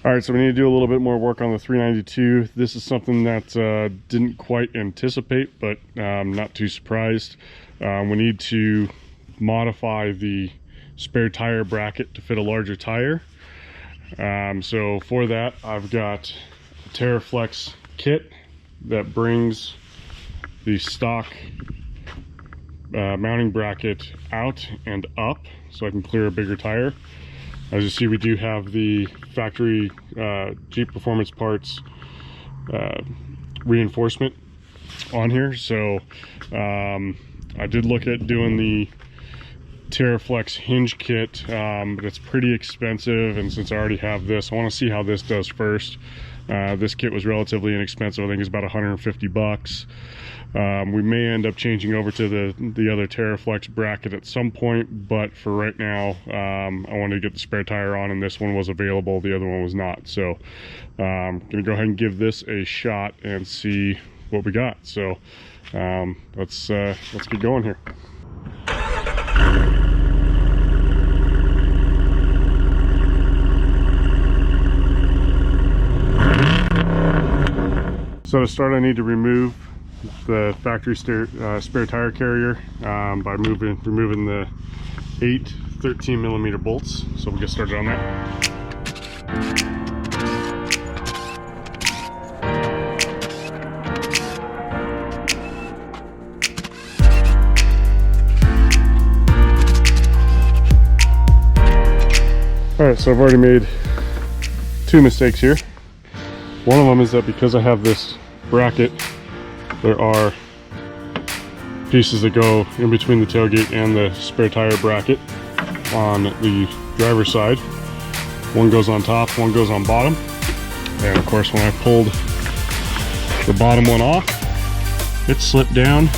All right, so we need to do a little bit more work on the 392. This is something that didn't quite anticipate, but I'm not too surprised. We need to modify the spare tire bracket to fit a larger tire. So for that, I've got a Teraflex kit that brings the stock mounting bracket out and up so I can clear a bigger tire. As you see, we do have the factory Jeep Performance Parts reinforcement on here. So I did look at doing the Teraflex hinge kit, but it's pretty expensive, and since I already have this, I want to see how this does first. This kit was relatively inexpensive. I think it's about 150 bucks. We may end up changing over to the other Teraflex bracket at some point, but for right now, I wanted to get the spare tire on, and this one was available, the other one was not. So I'm gonna go ahead and give this a shot and see what we got. So let's get going here. So to start, I need to remove the factory spare tire carrier by removing the 8 13mm bolts. So we'll get started on that. Alright, so I've already made 2 mistakes here. One of them is that because I have this bracket, there are pieces that go in between the tailgate and the spare tire bracket on the driver's side. One goes on top, one goes on bottom. And of course, when I pulled the bottom one off, it slipped down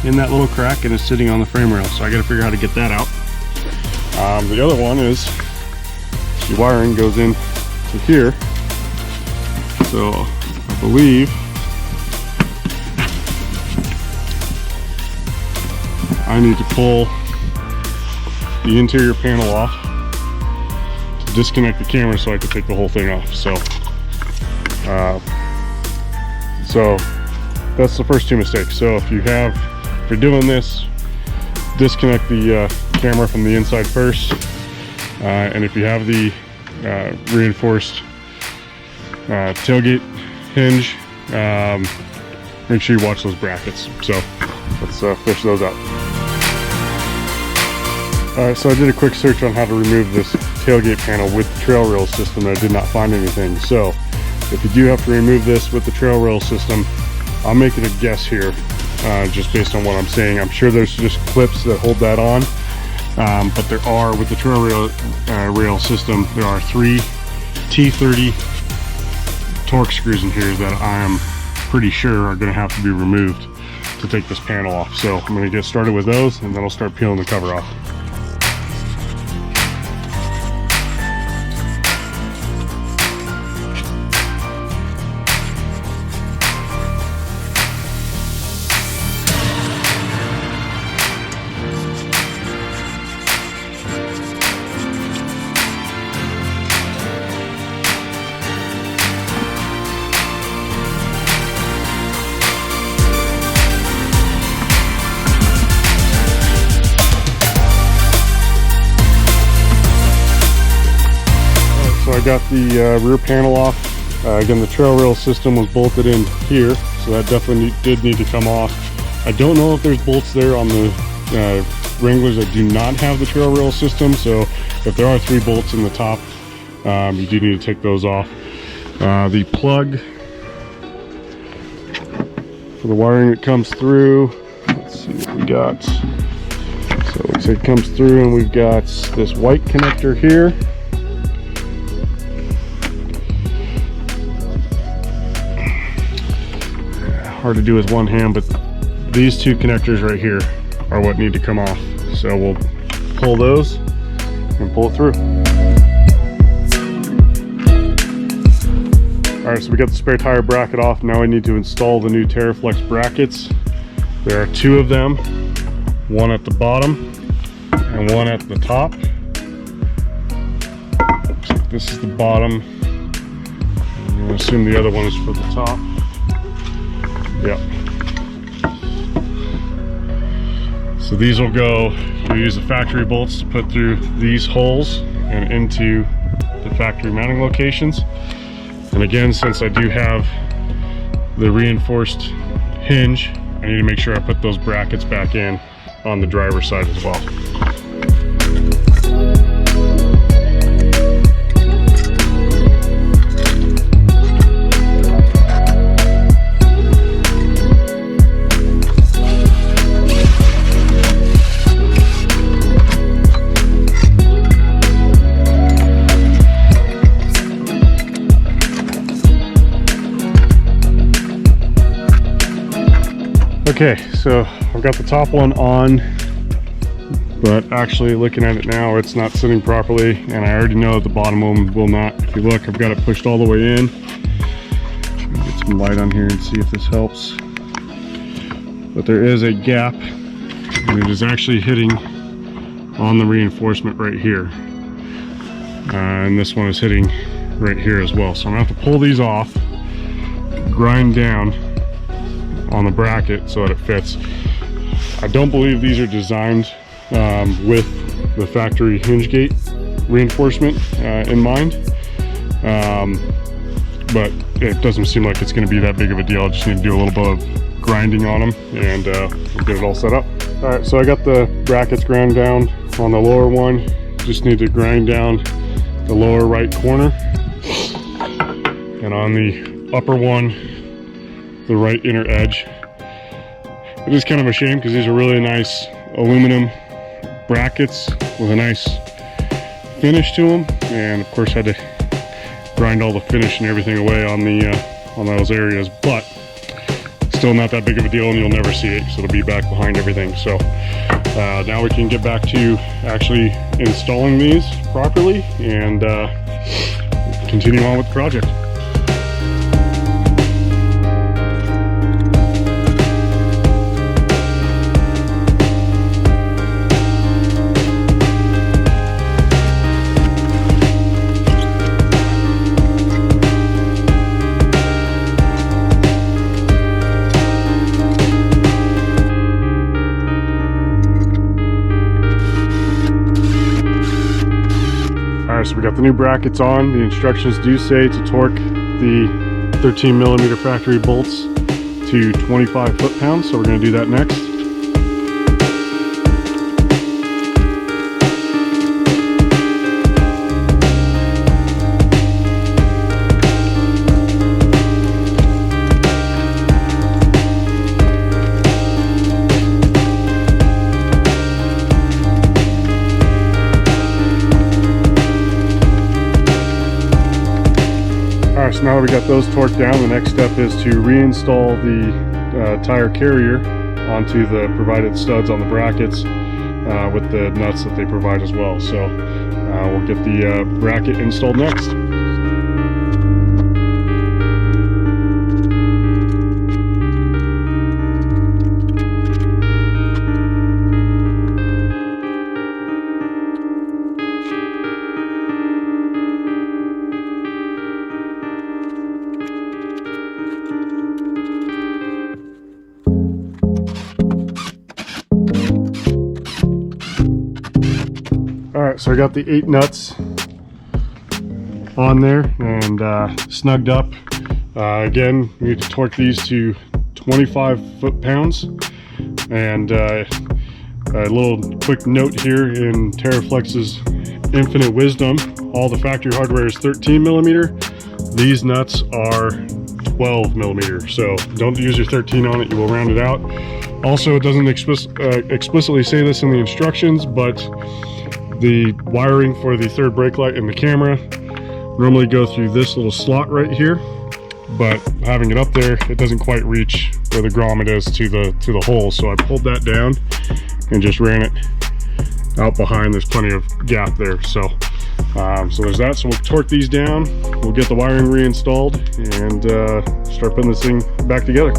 in that little crack and is sitting on the frame rail. So I gotta figure out how to get that out. The other one is the wiring goes in to here. So I believe I need to pull the interior panel off to disconnect the camera so I can take the whole thing off. So that's the first 2 mistakes. So if you're doing this, disconnect the camera from the inside first, and if you have the reinforced tailgate hinge, make sure you watch those brackets. So let's fish those out. Alright, so I did a quick search on how to remove this tailgate panel with the trail rail system, and I did not find anything. So if you do have to remove this with the trail rail system, I'll make it a guess here, just based on what I'm saying. I'm sure there's just clips that hold that on, but there are, with the trail rail system, there are 3 T30 torque screws in here that I am pretty sure are going to have to be removed to take this panel off. So I'm going to get started with those, and then I'll start peeling the cover off. I got the rear panel off. Again, the trail rail system was bolted in here, so that definitely did need to come off. I don't know if there's bolts there on the Wranglers that do not have the trail rail system, so if there are 3 bolts in the top, you do need to take those off. The plug for the wiring that comes through, let's see what we got. So it looks like it comes through, and we've got this white connector here. Hard to do with one hand, but these 2 connectors right here are what need to come off. So we'll pull those and pull it through. All right, so we got the spare tire bracket off. Now I need to install the new Teraflex brackets. There are 2 of them, one at the bottom and one at the top. This is the bottom I assume the other one is for the top. Yep. So these will go, we use the factory bolts to put through these holes and into the factory mounting locations. And again, since I do have the reinforced hinge, I need to make sure I put those brackets back in on the driver's side as well. Okay, so I've got the top one on, but actually looking at it now, it's not sitting properly, and I already know that the bottom one will not. If you look, I've got it pushed all the way in. Get some light on here and see if this helps. But there is a gap, and it is actually hitting on the reinforcement right here. And this one is hitting right here as well. So I'm gonna have to pull these off, grind down on the bracket so that it fits. I don't believe these are designed with the factory hinge gate reinforcement in mind, but it doesn't seem like it's going to be that big of a deal. I just need to do a little bit of grinding on them, and we'll get it all set up. All right, so I got the brackets ground down on the lower one. Just need to grind down the lower right corner, and on the upper one, the right inner edge. It is kind of a shame because these are really nice aluminum brackets with a nice finish to them, and of course had to grind all the finish and everything away on those areas, but still not that big of a deal, and you'll never see it, so it'll be back behind everything. So now we can get back to actually installing these properly and continue on with the project. So we got the new brackets on. The instructions do say to torque the 13mm factory bolts to 25 foot-pounds, so we're going to do that next. So now that we got those torqued down, the next step is to reinstall the tire carrier onto the provided studs on the brackets with the nuts that they provide as well. So we'll get the bracket installed next. Alright, so I got the 8 nuts on there and snugged up. Again, we need to torque these to 25 foot-pounds. And a little quick note here in Teraflex's infinite wisdom, all the factory hardware is 13mm. These nuts are 12mm, so don't use your 13 on it, you will round it out. Also, it doesn't explicitly say this in the instructions, but the wiring for the third brake light and the camera normally go through this little slot right here, but having it up there, it doesn't quite reach where the grommet is to the hole. So I pulled that down and just ran it out behind. There's plenty of gap there. So there's that. So we'll torque these down, we'll get the wiring reinstalled, and start putting this thing back together.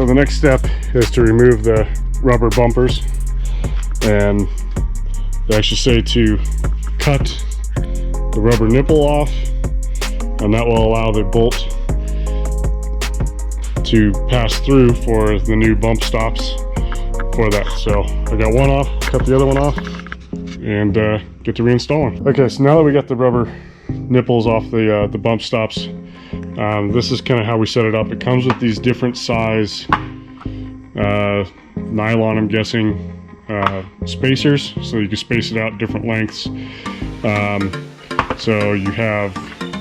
so the next step is to remove the rubber bumpers, and they actually say to cut the rubber nipple off, and that will allow the bolt to pass through for the new bump stops for that. So I got one off, cut the other one off, and get to reinstalling. Okay, so now that we got the rubber nipples off the bump stops, this is kind of how we set it up. It comes with these different size nylon, I'm guessing, spacers, so you can space it out different lengths. So you have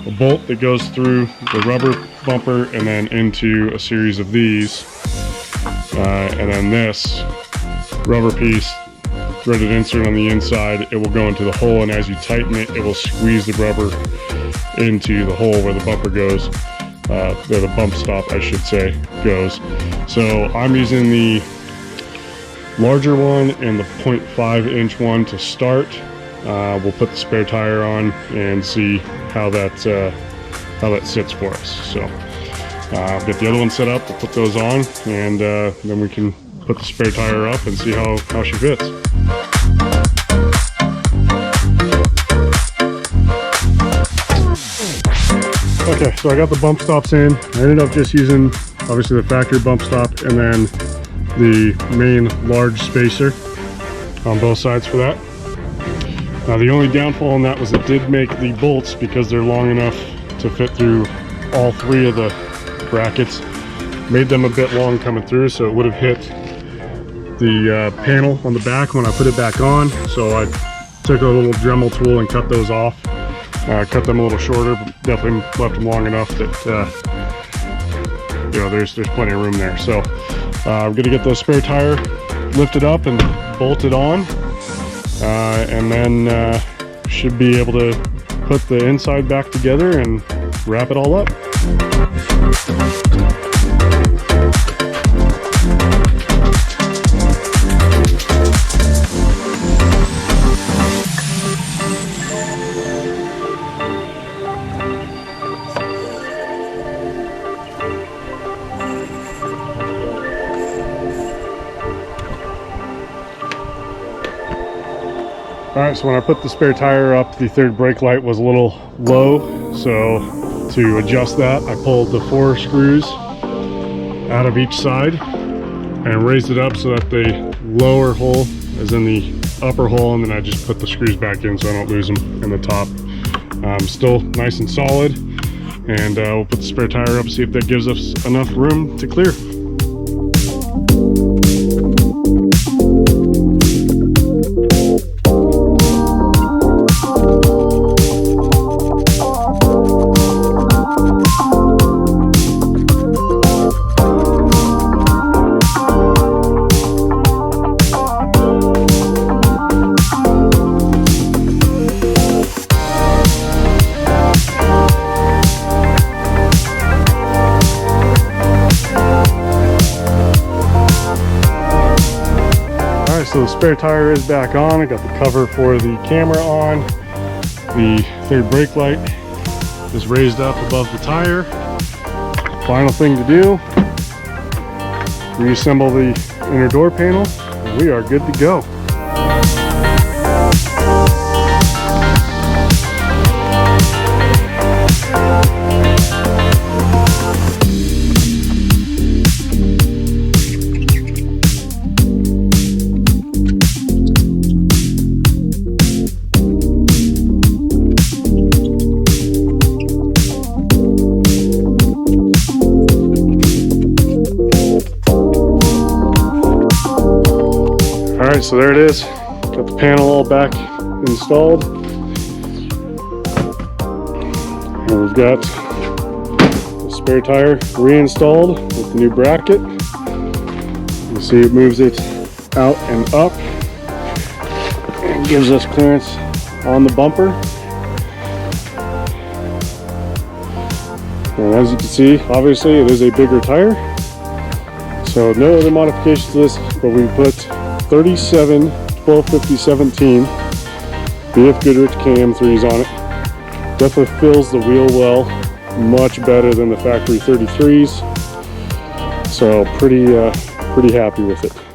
a bolt that goes through the rubber bumper and then into a series of these, and then this rubber piece, threaded insert on the inside, it will go into the hole, and as you tighten it, it will squeeze the rubber into the hole where the bumper goes, where the bump stop, I should say, goes. So I'm using the larger one and the 0.5 inch one to start. We'll put the spare tire on and see how that sits for us. So I'll get the other one set up, we'll put those on, and then we can put the spare tire up and see how she fits. Okay, so I got the bump stops in. I ended up just using obviously the factory bump stop and then the main large spacer on both sides for that. Now the only downfall on that was it did make the bolts, because they're long enough to fit through all three of the brackets, made them a bit long coming through, so it would have hit the panel on the back when I put it back on. So I took a little Dremel tool and cut those off. Cut them a little shorter, but definitely left them long enough that you know, there's plenty of room there. So I'm gonna get the spare tire lifted up and bolted on, and then should be able to put the inside back together and wrap it all up. Alright, so when I put the spare tire up, the third brake light was a little low, so to adjust that, I pulled the 4 screws out of each side and raised it up so that the lower hole is in the upper hole, and then I just put the screws back in so I don't lose them in the top. Still nice and solid, and we'll put the spare tire up, see if that gives us enough room to clear. So the spare tire is back on. I got the cover for the camera on. The third brake light is raised up above the tire. Final thing to do, reassemble the inner door panel, and we are good to go. Alright, so there it is. Got the panel all back installed. And we've got the spare tire reinstalled with the new bracket. You see it moves it out and up and gives us clearance on the bumper. And as you can see, obviously it is a bigger tire. So no other modifications to this, but we put 37 1250 17 BF Goodrich KM3s on it. Definitely fills the wheel well, much better than the factory 33s. So pretty happy with it.